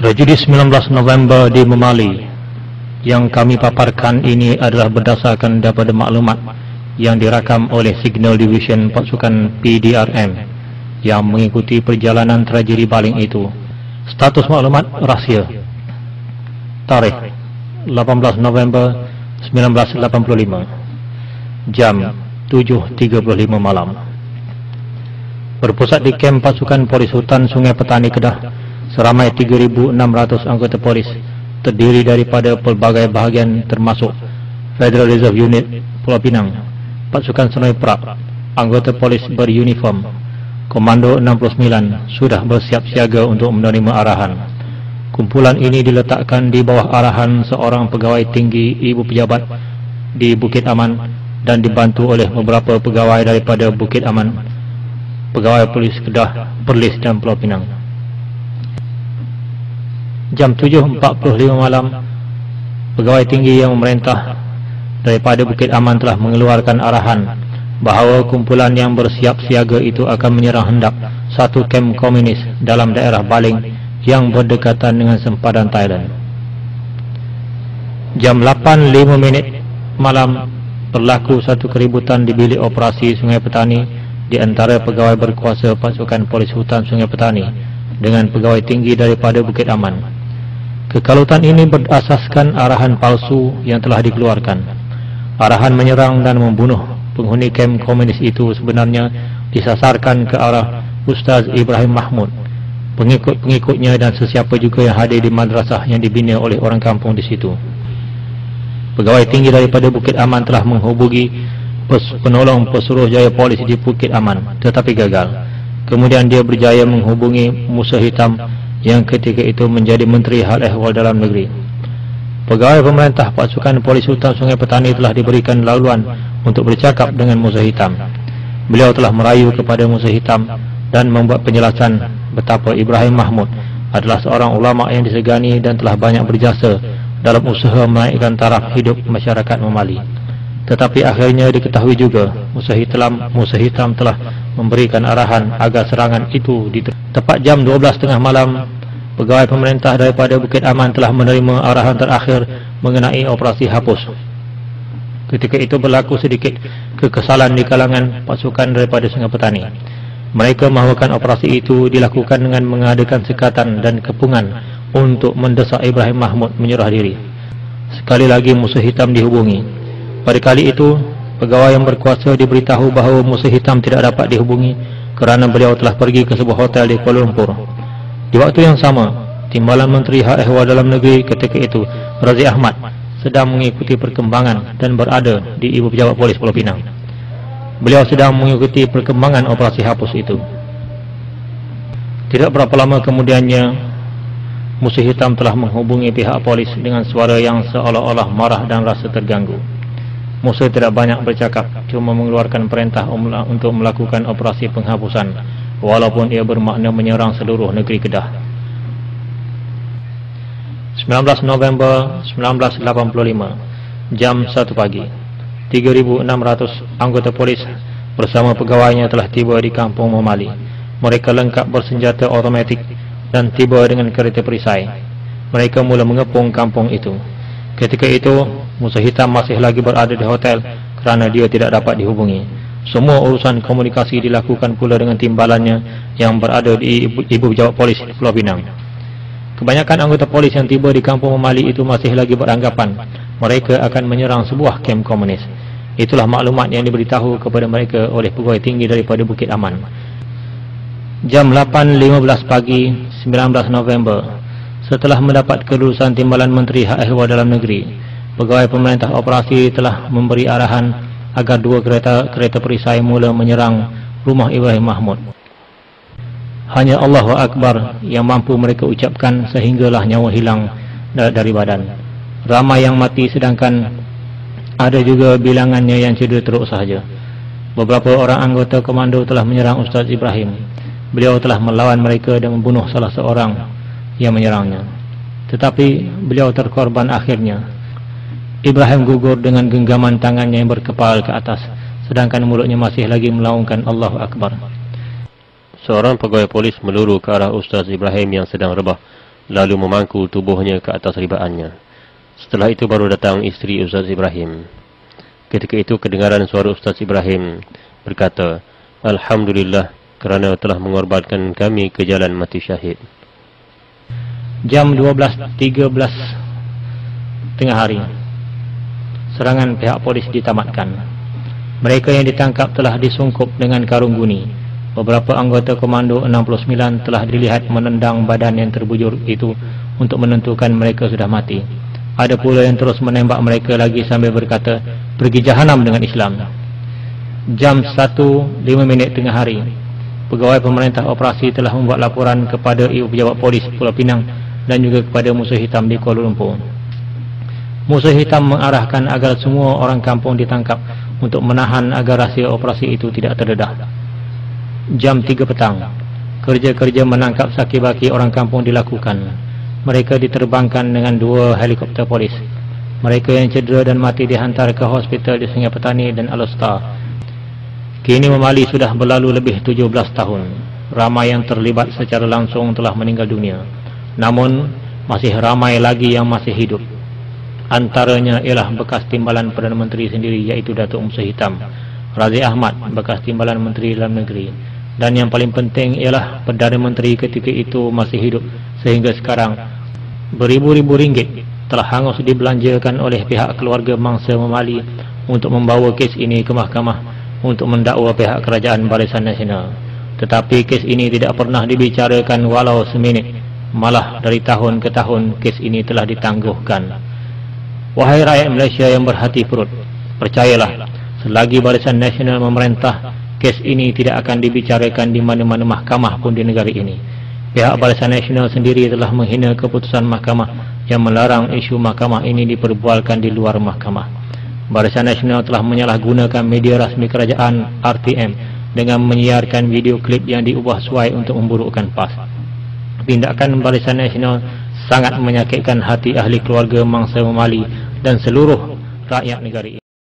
Tragedi 19 November di Memali yang kami paparkan ini adalah berdasarkan daripada maklumat yang dirakam oleh Signal Division pasukan PDRM yang mengikuti perjalanan tragedi baling itu. Status maklumat rahsia. Tarikh 18 November 1985, jam 7.35 malam. Berpusat di kem pasukan polis hutan Sungai Petani Kedah seramai 3.600 anggota polis terdiri daripada pelbagai bahagian termasuk Federal Reserve Unit Pulau Pinang, pasukan Senoi Perak, anggota polis beruniform, Komando 69 sudah bersiap siaga untuk menerima arahan. Kumpulan ini diletakkan di bawah arahan seorang pegawai tinggi ibu pejabat di Bukit Aman dan dibantu oleh beberapa pegawai daripada Bukit Aman, pegawai polis Kedah, Perlis dan Pulau Pinang. Jam 7.45 malam, pegawai tinggi yang memerintah daripada Bukit Aman telah mengeluarkan arahan bahawa kumpulan yang bersiap siaga itu akan menyerang hendak satu kem komunis dalam daerah Baling yang berdekatan dengan sempadan Thailand. Jam 8.05 malam, berlaku satu keributan di bilik operasi Sungai Petani di antara pegawai berkuasa pasukan polis hutan Sungai Petani dengan pegawai tinggi daripada Bukit Aman. Kekalutan ini berasaskan arahan palsu yang telah dikeluarkan. Arahan menyerang dan membunuh penghuni kem komunis itu sebenarnya disasarkan ke arah Ustaz Ibrahim Mahmud, pengikut-pengikutnya dan sesiapa juga yang hadir di madrasah yang dibina oleh orang kampung di situ. Pegawai tinggi daripada Bukit Aman telah menghubungi penolong Pesuruhjaya Polis di Bukit Aman tetapi gagal. Kemudian dia berjaya menghubungi Musa Hitam yang ketika itu menjadi Menteri Hal Ehwal Dalam Negeri. Pegawai pemerintah pasukan polis hutan Sungai Petani telah diberikan laluan untuk bercakap dengan Musa Hitam. Beliau telah merayu kepada Musa Hitam dan membuat penjelasan betapa Ibrahim Mahmud adalah seorang ulama yang disegani dan telah banyak berjasa dalam usaha menaikkan taraf hidup masyarakat Memali. Tetapi akhirnya diketahui juga Musa Hitam telah memberikan arahan agar serangan itu tepat jam 12.30 malam. Pegawai pemerintah daripada Bukit Aman telah menerima arahan terakhir mengenai operasi hapus. Ketika itu berlaku sedikit kekesalan di kalangan pasukan daripada Sungai Petani. Mereka mahukan operasi itu dilakukan dengan mengadakan sekatan dan kepungan untuk mendesak Ibrahim Mahmud menyerah diri. Sekali lagi Musa Hitam dihubungi. Pada kali itu, pegawai yang berkuasa diberitahu bahawa Musa Hitam tidak dapat dihubungi kerana beliau telah pergi ke sebuah hotel di Kuala Lumpur. Di waktu yang sama, Timbalan Menteri Hak Ehwal Dalam Negeri ketika itu, Razi Ahmad, sedang mengikuti perkembangan dan berada di Ibu Pejabat Polis Pulau Pinang. Beliau sedang mengikuti perkembangan operasi hapus itu. Tidak berapa lama kemudiannya, Musa Hitam telah menghubungi pihak polis dengan suara yang seolah-olah marah dan rasa terganggu. Musa tidak banyak bercakap, cuma mengeluarkan perintah untuk melakukan operasi penghapusan, walaupun ia bermakna menyerang seluruh negeri Kedah. 19 November 1985, jam 1 pagi, 3.600 anggota polis bersama pegawainya telah tiba di kampung Memali. Mereka lengkap bersenjata automatik dan tiba dengan kereta perisai. Mereka mula mengepung kampung itu. Ketika itu, Musa Hitam masih lagi berada di hotel kerana dia tidak dapat dihubungi. Semua urusan komunikasi dilakukan pula dengan timbalannya yang berada di Ibu Pejabat Polis di Pulau Pinang. Kebanyakan anggota polis yang tiba di kampung Memali itu masih lagi beranggapan mereka akan menyerang sebuah kem komunis. Itulah maklumat yang diberitahu kepada mereka oleh pegawai tinggi daripada Bukit Aman. Jam 8.15 pagi 19 November, setelah mendapat kelulusan Timbalan Menteri Hak Ehwal Dalam Negeri, pegawai pemerintah operasi telah memberi arahan agar dua kereta perisai mula menyerang rumah Ibrahim Mahmud. Hanya Allahu Akbar yang mampu mereka ucapkan sehinggalah nyawa hilang dari badan. Ramai yang mati sedangkan ada juga bilangannya yang cedera teruk sahaja. Beberapa orang anggota komando telah menyerang Ustaz Ibrahim. Beliau telah melawan mereka dan membunuh salah seorang yang menyerangnya. Tetapi beliau terkorban akhirnya. Ibrahim gugur dengan genggaman tangannya yang berkepal ke atas, sedangkan mulutnya masih lagi melaungkan Allahu Akbar. Seorang pegawai polis meluru ke arah Ustaz Ibrahim yang sedang rebah lalu memangku tubuhnya ke atas ribaannya. Setelah itu baru datang isteri Ustaz Ibrahim. Ketika itu kedengaran suara Ustaz Ibrahim berkata, "Alhamdulillah kerana telah mengorbankan kami ke jalan mati syahid." Jam 12.13 tengah hari, serangan pihak polis ditamatkan. Mereka yang ditangkap telah disungkup dengan karung guni. Beberapa anggota Komando 69 telah dilihat menendang badan yang terbujur itu untuk menentukan mereka sudah mati. Ada pula yang terus menembak mereka lagi sambil berkata, "Pergi jahanam dengan Islam." Jam 1.05 tengah hari, pegawai pemerintah operasi telah membuat laporan kepada Ibu Pejabat Polis Pulau Pinang dan juga kepada Musuh Hitam di Kuala Lumpur. Musuh Hitam mengarahkan agar semua orang kampung ditangkap untuk menahan agar rahsia operasi itu tidak terdedah. Jam 3 petang, kerja-kerja menangkap saki-baki orang kampung dilakukan. Mereka diterbangkan dengan 2 helikopter polis. Mereka yang cedera dan mati dihantar ke hospital di Sungai Petani dan Alostar. Kini memali sudah berlalu lebih 17 tahun. Ramai yang terlibat secara langsung telah meninggal dunia. Namun, masih ramai lagi yang masih hidup. Antaranya ialah bekas timbalan Perdana Menteri sendiri, iaitu Datuk Musuh Hitam, Razif Ahmad, bekas timbalan Menteri Dalam Negeri. Dan yang paling penting ialah Perdana Menteri ketika itu masih hidup sehingga sekarang. Beribu-ribu ringgit telah hangus dibelanjakan oleh pihak keluarga mangsa memali untuk membawa kes ini ke mahkamah untuk mendakwa pihak kerajaan Barisan Nasional. Tetapi kes ini tidak pernah dibicarakan walau seminit. Malah dari tahun ke tahun kes ini telah ditangguhkan. Wahai rakyat Malaysia yang berhati perut, percayalah, selagi Barisan Nasional memerintah, kes ini tidak akan dibicarakan di mana-mana mahkamah pun di negara ini. Pihak Barisan Nasional sendiri telah menghina keputusan mahkamah yang melarang isu mahkamah ini diperbualkan di luar mahkamah. Barisan Nasional telah menyalahgunakan media rasmi kerajaan RTM dengan menyiarkan video klip yang diubah suai untuk memburukkan PAS. Tindakan Barisan Nasional sangat menyakitkan hati ahli keluarga mangsa memali dan seluruh rakyat negara ini.